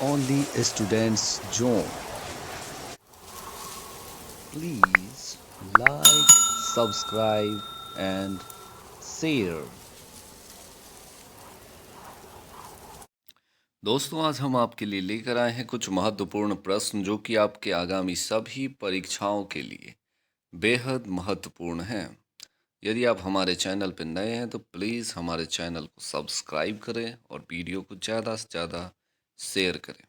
only students zone. Please like, subscribe and share. दोस्तों, आज हम आपके लिए लेकर आए हैं कुछ महत्वपूर्ण प्रश्न जो कि आपके आगामी सभी परीक्षाओं के लिए बेहद महत्वपूर्ण हैं। यदि आप हमारे चैनल पर नए हैं तो प्लीज़ हमारे चैनल को सब्सक्राइब करें और वीडियो को ज़्यादा से ज़्यादा शेयर करें।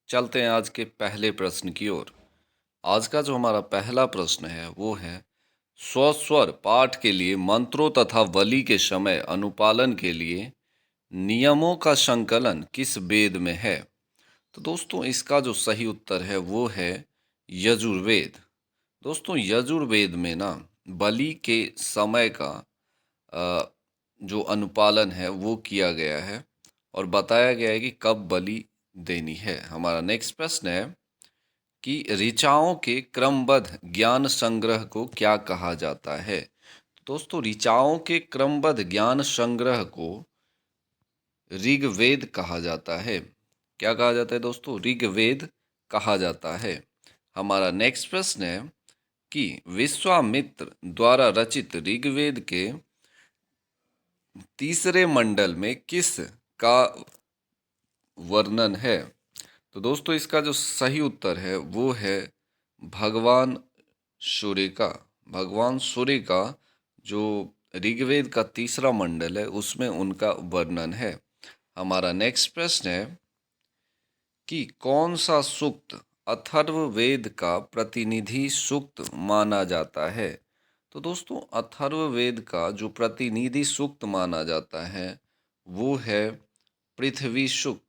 चलते हैं आज के पहले प्रश्न की ओर। आज का जो हमारा पहला प्रश्न है वो है, स्वस्वर पाठ के लिए मंत्रों तथा बलि के समय अनुपालन के लिए नियमों का संकलन किस वेद में है? तो दोस्तों, इसका जो सही उत्तर है वो है यजुर्वेद। दोस्तों, यजुर्वेद में ना बलि के समय का जो अनुपालन है वो किया गया है और बताया गया है कि कब बलि देनी है। हमारा नेक्स्ट प्रश्न है कि ऋचाओं के क्रमबद्ध ज्ञान संग्रह को क्या कहा जाता है? दोस्तों, ऋचाओं के क्रमबद्ध ज्ञान संग्रह को ऋग्वेद कहा जाता है। क्या कहा जाता है दोस्तों? ऋग्वेद कहा जाता है। हमारा नेक्स्ट प्रश्न है कि विश्वामित्र द्वारा रचित ऋग्वेद के तीसरे मंडल में किस का वर्णन है? तो दोस्तों, इसका जो सही उत्तर है वो है भगवान सूर्य का। भगवान सूर्य का जो ऋग्वेद का तीसरा मंडल है उसमें उनका वर्णन है। हमारा नेक्स्ट प्रश्न है कि कौन सा सूक्त अथर्ववेद का प्रतिनिधि सूक्त माना जाता है? तो दोस्तों, अथर्ववेद का जो प्रतिनिधि सूक्त माना जाता है वो है पृथ्वी सूक्त।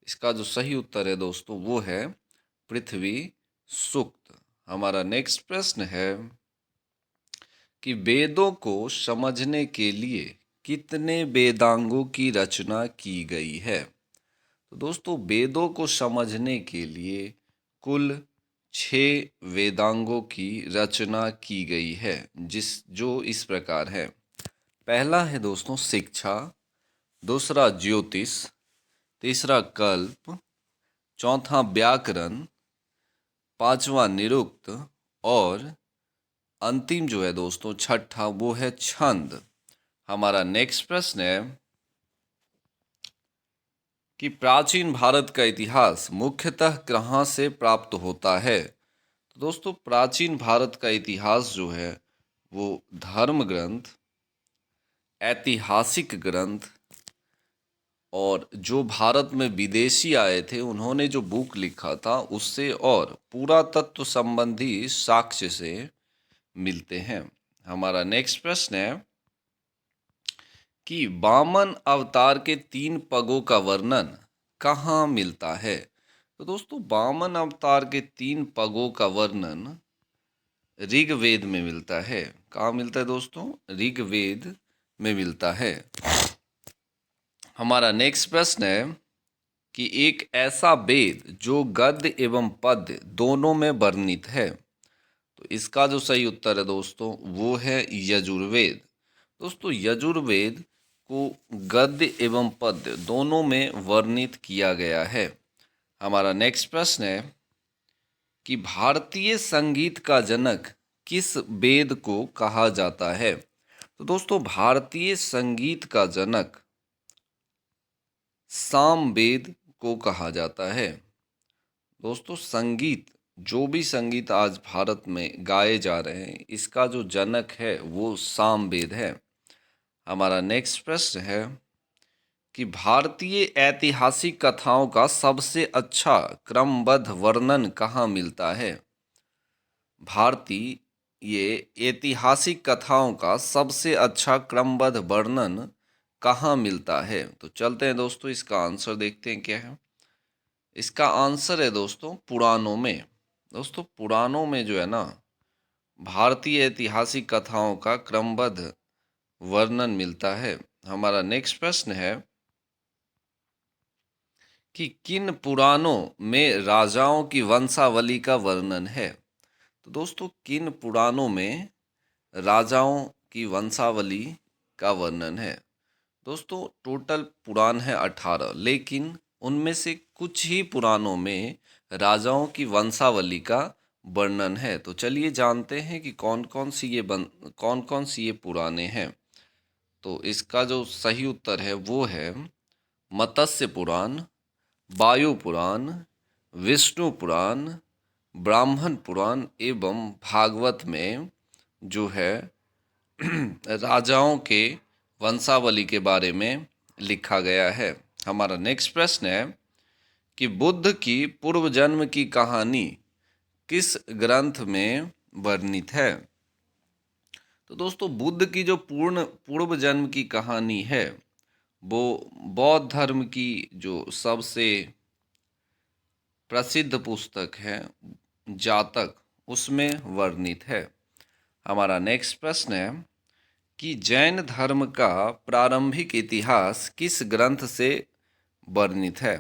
इसका जो सही उत्तर है दोस्तों वो है पृथ्वी सूक्त। हमारा नेक्स्ट प्रश्न है कि वेदों को समझने के लिए कितने वेदांगों की रचना की गई है? तो दोस्तों, वेदों को समझने के लिए कुल 6 वेदांगों की रचना की गई है, जो इस प्रकार है। पहला है दोस्तों शिक्षा, दूसरा ज्योतिष, तीसरा कल्प, चौथा व्याकरण, पांचवा निरुक्त और अंतिम जो है दोस्तों छठा वो है छंद। हमारा नेक्स्ट प्रश्न है कि प्राचीन भारत का इतिहास मुख्यतः कहाँ से प्राप्त होता है? तो दोस्तों, प्राचीन भारत का इतिहास जो है वो धर्म ग्रंथ, ऐतिहासिक ग्रंथ और जो भारत में विदेशी आए थे उन्होंने जो बुक लिखा था उससे और पुरातत्व संबंधी साक्ष्य से मिलते हैं। हमारा नेक्स्ट प्रश्न है कि वामन अवतार के 3 पगों का वर्णन कहाँ मिलता है? तो दोस्तों, वामन अवतार के 3 पगों का वर्णन ऋग्वेद में मिलता है। कहाँ मिलता है दोस्तों? ऋग्वेद में मिलता है। हमारा नेक्स्ट प्रश्न है कि एक ऐसा वेद जो गद्य एवं पद्य दोनों में वर्णित है। तो इसका जो सही उत्तर है दोस्तों वो है यजुर्वेद। दोस्तों, यजुर्वेद को गद्य एवं पद्य दोनों में वर्णित किया गया है। हमारा नेक्स्ट प्रश्न है कि भारतीय संगीत का जनक किस वेद को कहा जाता है? तो दोस्तों, भारतीय संगीत का जनक सामवेद को कहा जाता है। दोस्तों, संगीत, जो भी संगीत आज भारत में गाए जा रहे हैं इसका जो जनक है वो सामवेद है। हमारा नेक्स्ट प्रश्न है कि भारतीय ऐतिहासिक कथाओं का सबसे अच्छा क्रमबद्ध वर्णन कहाँ मिलता है? भारतीय ऐतिहासिक कथाओं का सबसे अच्छा क्रमबद्ध वर्णन कहाँ मिलता है? तो चलते हैं दोस्तों, इसका आंसर देखते हैं क्या है। इसका आंसर है दोस्तों पुराणों में। दोस्तों, पुराणों में जो है ना भारतीय ऐतिहासिक कथाओं का क्रमबद्ध वर्णन मिलता है। हमारा नेक्स्ट प्रश्न है कि किन पुराणों में राजाओं की वंशावली का वर्णन है? तो दोस्तों, किन पुराणों में राजाओं की वंशावली का वर्णन है? दोस्तों, टोटल पुराण है 18, लेकिन उनमें से कुछ ही पुराणों में राजाओं की वंशावली का वर्णन है। तो चलिए जानते हैं कि कौन कौन सी ये पुराणे हैं। तो इसका जो सही उत्तर है वो है मत्स्य पुराण, वायु पुराण, विष्णु पुराण, ब्राह्मण पुराण एवं भागवत में जो है राजाओं के वंशावली के बारे में लिखा गया है। हमारा नेक्स्ट प्रश्न है कि बुद्ध की पूर्व जन्म की कहानी किस ग्रंथ में वर्णित है। तो दोस्तों बुद्ध की जो पूर्व जन्म की कहानी है वो बौद्ध धर्म की जो सबसे प्रसिद्ध पुस्तक है जातक, उसमें वर्णित है। हमारा नेक्स्ट प्रश्न है कि जैन धर्म का प्रारंभिक इतिहास किस ग्रंथ से वर्णित है।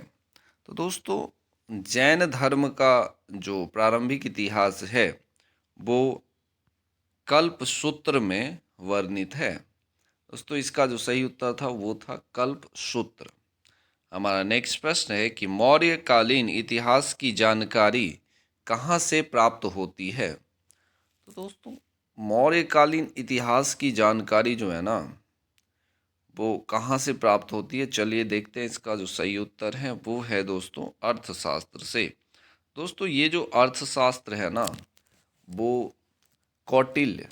तो दोस्तों जैन धर्म का जो प्रारंभिक इतिहास है वो कल्प सूत्र में वर्णित है। दोस्तों इसका जो सही उत्तर था वो था कल्प सूत्र। हमारा नेक्स्ट प्रश्न है कि मौर्यकालीन इतिहास की जानकारी कहाँ से प्राप्त होती है। तो दोस्तों मौर्यकालीन इतिहास की जानकारी जो है ना वो कहाँ से प्राप्त होती है, चलिए देखते हैं। इसका जो सही उत्तर है वो है दोस्तों अर्थशास्त्र से। दोस्तों ये जो अर्थशास्त्र है ना वो कौटिल्य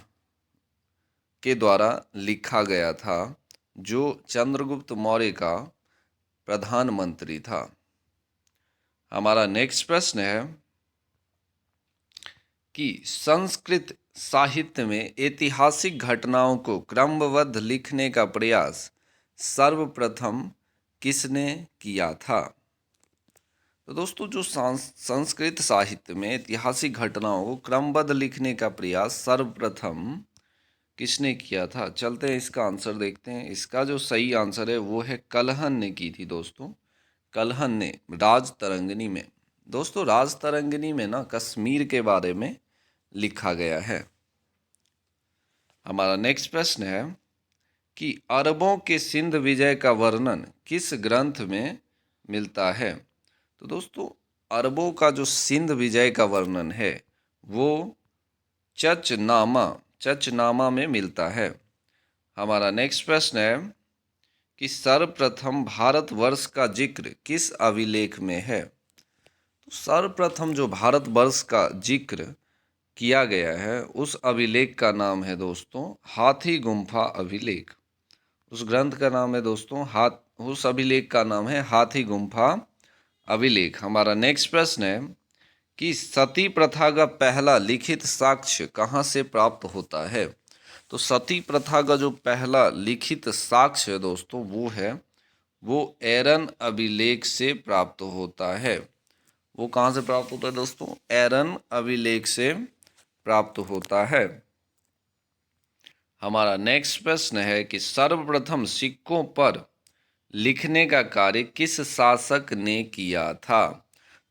के द्वारा लिखा गया था, जो चंद्रगुप्त मौर्य का प्रधानमंत्री था। हमारा नेक्स्ट प्रश्न है कि संस्कृत साहित्य में ऐतिहासिक घटनाओं को क्रमबद्ध लिखने का प्रयास सर्वप्रथम किसने किया था। तो दोस्तों जो संस्कृत साहित्य में ऐतिहासिक घटनाओं को क्रमबद्ध लिखने का प्रयास सर्वप्रथम किसने किया था, चलते हैं इसका आंसर देखते हैं। इसका जो सही आंसर है वो है कलहन ने की थी दोस्तों। कलहन ने राजतरंगिणी में। दोस्तों राजतरंगिणी में ना कश्मीर के बारे में लिखा गया है। हमारा नेक्स्ट प्रश्न है कि अरबों के सिंध विजय का वर्णन किस ग्रंथ में मिलता है। तो दोस्तों अरबों का जो सिंध विजय का वर्णन है वो चचनामा में मिलता है। हमारा नेक्स्ट प्रश्न है कि सर्वप्रथम भारतवर्ष का जिक्र किस अभिलेख में है। तो सर्वप्रथम जो भारतवर्ष का जिक्र किया गया है उस अभिलेख का नाम है दोस्तों हाथी गुम्फा अभिलेख। उस ग्रंथ का नाम है दोस्तों उस अभिलेख का नाम है हाथी गुम्फा अभिलेख। हमारा नेक्स्ट प्रश्न है कि सती प्रथा का पहला लिखित साक्ष्य कहाँ से प्राप्त होता है। तो सती प्रथा का जो पहला लिखित साक्ष्य दोस्तों वो एरन अभिलेख से प्राप्त होता है। वो कहाँ से प्राप्त होता है दोस्तों, एरन अभिलेख से प्राप्त होता है। हमारा नेक्स्ट प्रश्न है कि सर्वप्रथम सिक्कों पर लिखने का कार्य किस शासक ने किया था।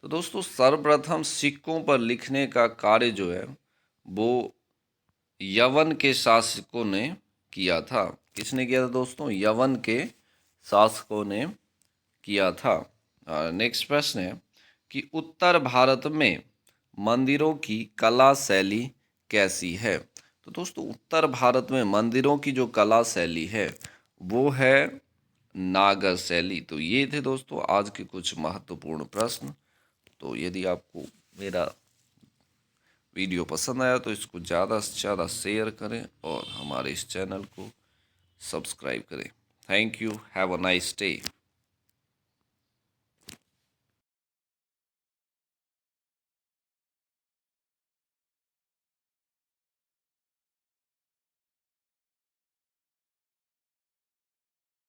तो दोस्तों सर्वप्रथम सिक्कों पर लिखने का कार्य जो है वो यवन के शासकों ने किया था। किसने किया था दोस्तों, यवन के शासकों ने किया था। नेक्स्ट प्रश्न है कि उत्तर भारत में मंदिरों की कला शैली कैसी है। तो दोस्तों उत्तर भारत में मंदिरों की जो कला शैली है वो है नागर शैली। तो ये थे दोस्तों आज के कुछ महत्वपूर्ण प्रश्न। तो यदि आपको मेरा वीडियो पसंद आया तो इसको ज़्यादा से ज़्यादा शेयर करें और हमारे इस चैनल को सब्सक्राइब करें। Thank you, have a nice day.